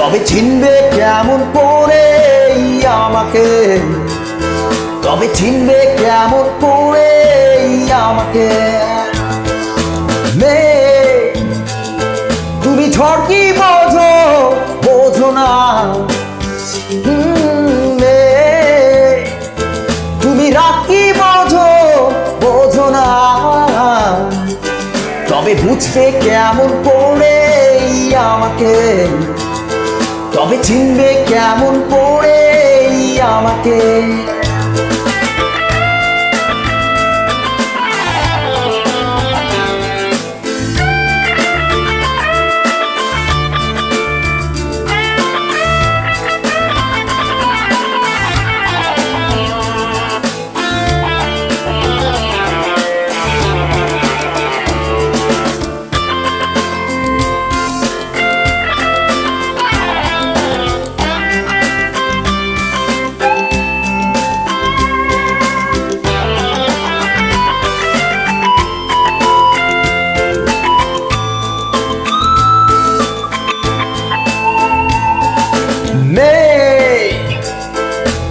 তবে চিনবে কেমন করে আমাকে, তবে চিনবে কেমন করে আমাকে। মেয়ে তুমি ঝড় কি বোঝো, বোঝো না। মেয়ে তুমি রাগ কি বোঝো, বোঝো না। তবে বুঝবে কেমন করে আমাকে, তবে চিনবে কেমন করে আমাকে।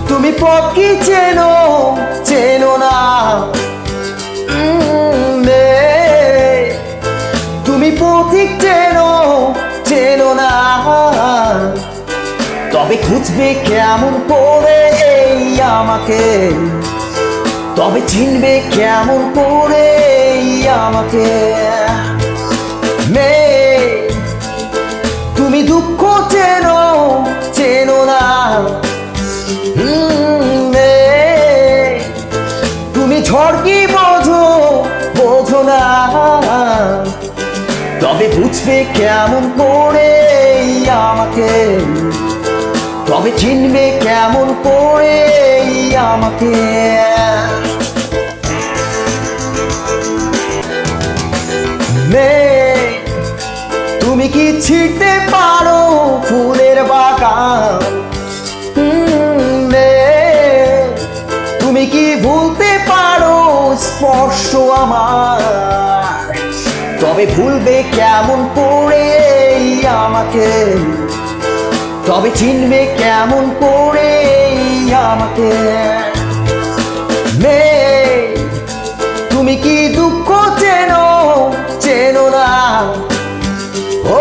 তুমি পথ কি চেনো, চেনো না। তুমি পথিক চেনো, চেনো না। তবে খুঁজবে কেমন করে আমাকে, তবে চিনবে কেমন করে আমাকে। তুমি দুঃখ চেনো, চেনো না। তুমি ঝড় কি বোঝো, বোঝো না। তবে বুঝবে কেমন করে আমাকে, তবে চিনবে কেমন করে আমাকে। তুমি কি ছিঁড়তে পারো ফুলের বাগান, তুমি কি ভুলতে পারো স্পর্শ আমার। তবে ভুলবে কেমন করে আমাকে, তবে চিনবে কেমন করে আমাকে। তুমি কি দুঃখ চেনো, চেনো না। ও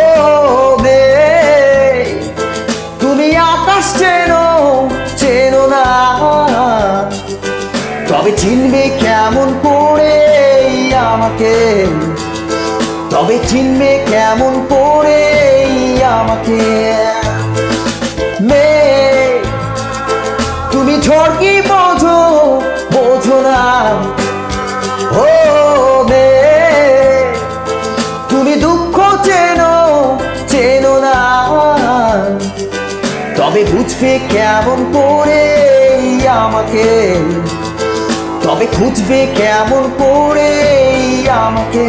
তুমি আকাশ চেনো, চেনো না। তবে চিনবে কেমন করে আমাকে, তবে চিনবে কেমন করে আমাকে। তুমি ঝড় কি বোঝো, বোঝো না। ও তুমি দুঃখ চেনো, চেনো না। তবে বুঝবে কেমন করে আমাকে, তবে খুঁজবে কেমন করে আমাকে।